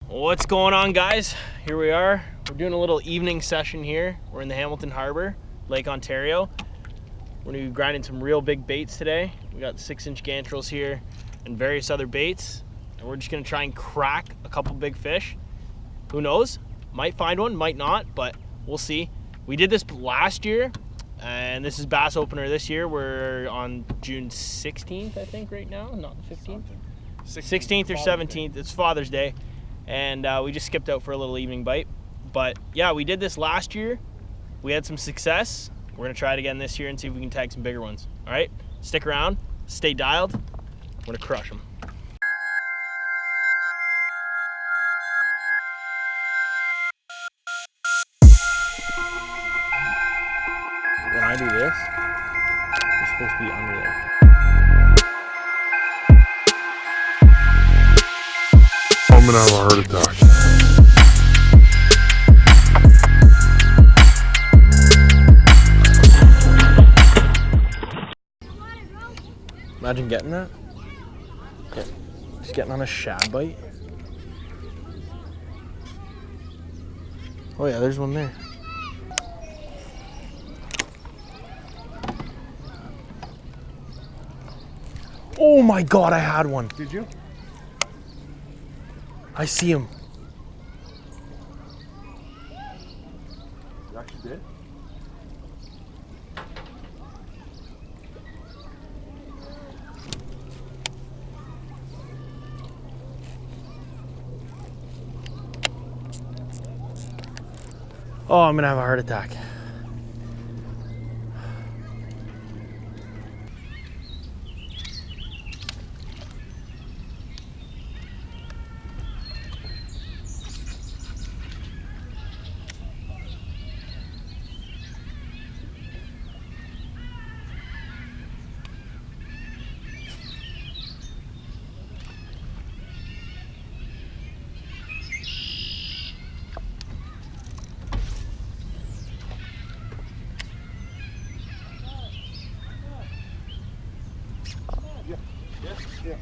What's going on, guys? Here we are. We're doing a little evening session here. We're in the Hamilton Harbour, Lake Ontario. We're gonna be grinding some real big baits today. We got 6-inch gantrels here and various other baits. And we're just gonna try and crack a couple big fish. Who knows? Might find one, might not, but we'll see. We did this last year, and this is bass opener this year. We're on June 16th, I think, right now, not the 15th. 16th or 17th, it's Father's Day. And we just skipped out for a little evening bite. But yeah, we did this last year. We had some success. We're gonna try it again this year and see if we can tag some bigger ones. All right, stick around, stay dialed. We're gonna crush them. When I do this, you're supposed to be under there. I'm gonna have a heart attack. Imagine getting that. Okay. Just getting on a shad bite. Oh yeah, there's one there. Oh my God, I had one. Did you? I see him. You actually did? Oh, I'm gonna have a heart attack. Yeah.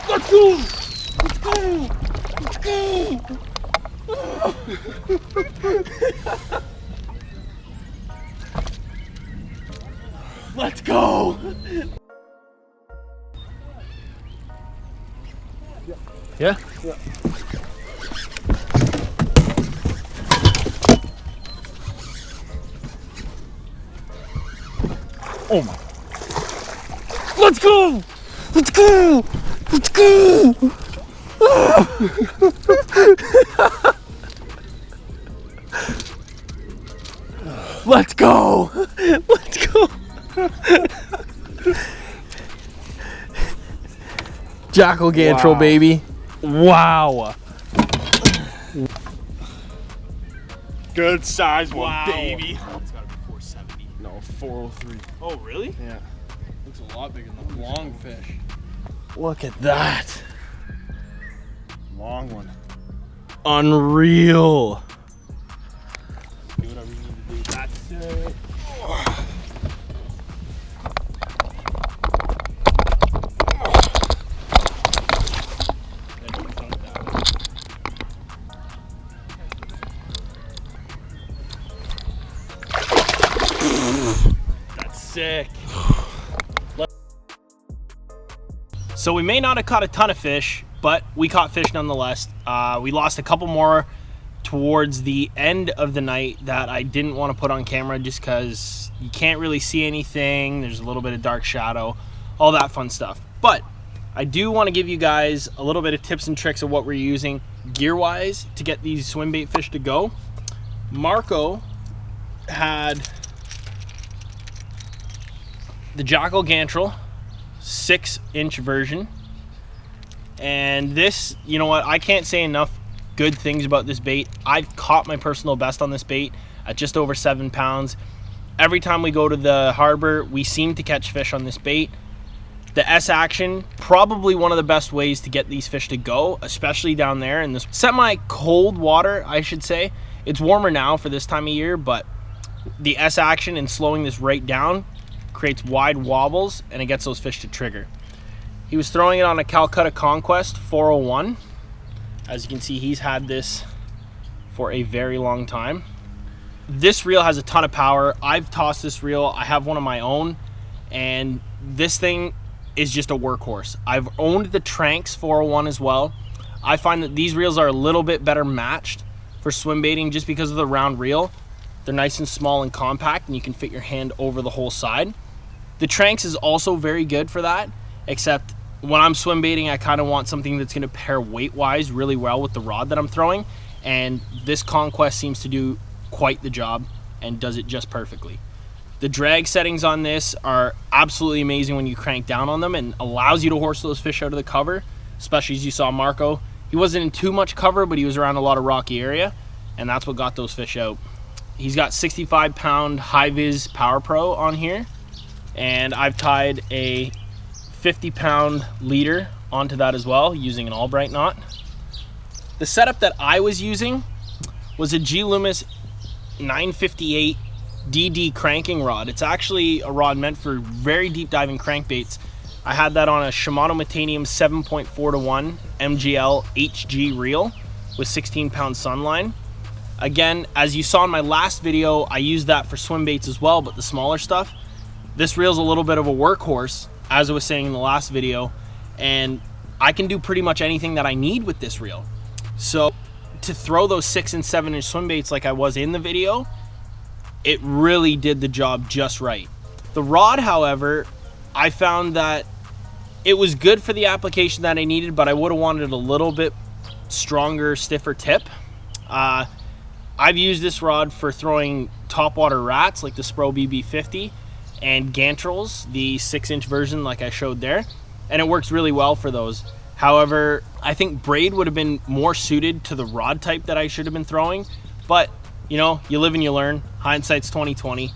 Let's go! Let's go! Let's go! Let's go! Yeah? Yeah. Oh my. Let's go! Let's go! Let's go! Let's go! Let's go! Jackal gantrel, Wow. baby. Wow. Good size one, Wow. baby. It's gotta be 470. No, 403. Oh, really? Yeah. Looks a lot bigger than the long fish. Look at that. Long one. Unreal. Do whatever you need to do. That's it. That's sick. So we may not have caught a ton of fish, but we caught fish nonetheless. We lost a couple more towards the end of the night that I didn't want to put on camera just because you can't really see anything. There's a little bit of dark shadow, all that fun stuff. But I do want to give you guys a little bit of tips and tricks of what we're using gear-wise to get these swim bait fish to go. Marco had the Jackal gantrel 6-inch version, and this, you know what, I can't say enough good things about this bait. I've caught my personal best on this bait at just over 7 pounds. Every time we go to the harbor, we seem to catch fish on this bait. The S action, probably one of the best ways to get these fish to go, especially down there in this semi-cold water, I should say. It's warmer now for this time of year, but The S action in slowing this right down creates wide wobbles, and it gets those fish to trigger. He was throwing it on a Calcutta Conquest 401. As you can see, he's had this for a very long time. This reel has a ton of power. I've tossed this reel. I have one of my own, and this thing is just a workhorse. I've owned the Tranks 401 as well. I find that these reels are a little bit better matched for swim baiting just because of the round reel. They're nice and small and compact, and you can fit your hand over the whole side. The Tranks is also very good for that, except when I'm swim baiting, I kind of want something that's going to pair weight-wise really well with the rod that I'm throwing, and this Conquest seems to do quite the job and does it just perfectly. The drag settings on this are absolutely amazing when you crank down on them, and allows you to horse those fish out of the cover, especially as you saw Marco. He wasn't in too much cover, but he was around a lot of rocky area, and that's what got those fish out. He's got 65-pound Hi-Vis Powerpro on here, and I've tied a 50-pound leader onto that as well using an Albright knot. The setup that I was using was a Loomis 958 DD cranking rod. It's actually a rod meant for very deep diving crankbaits. I had that on a Shimano Metanium 7.4:1 MGL HG reel with 16-pound Sunline. Again, as you saw in my last video, I used that for swim baits as well, but the smaller stuff. This reel's a little bit of a workhorse, as I was saying in the last video, and I can do pretty much anything that I need with this reel. So to throw those 6 and 7 inch swim baits like I was in the video, it really did the job just right. The rod, however, I found that it was good for the application that I needed, but I would have wanted a little bit stronger, stiffer tip. I've used this rod for throwing topwater rats like the Spro BB50 and gantrels, the 6-inch version like I showed there, and it works really well for those. However, I think braid would have been more suited to the rod type that I should have been throwing, but you know, you live and you learn. Hindsight's 20/20.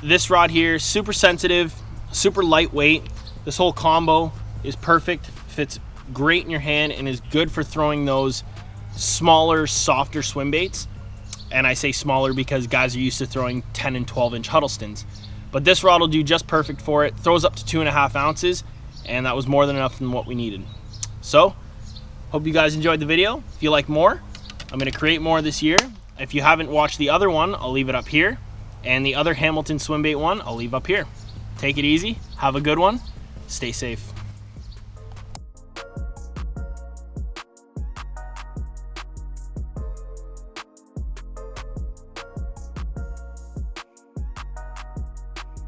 This rod here, super sensitive, super lightweight. This whole combo is perfect, fits great in your hand, and is good for throwing those smaller, softer swim baits. And I say smaller because guys are used to throwing 10 and 12-inch Huddlestons. But this rod will do just perfect for it. Throws up to 2.5 ounces, and that was more than enough than what we needed. So, hope you guys enjoyed the video. If you like more, I'm going to create more this year. If you haven't watched the other one, I'll leave it up here. And the other Hamilton Swimbait one, I'll leave up here. Take it easy. Have a good one. Stay safe.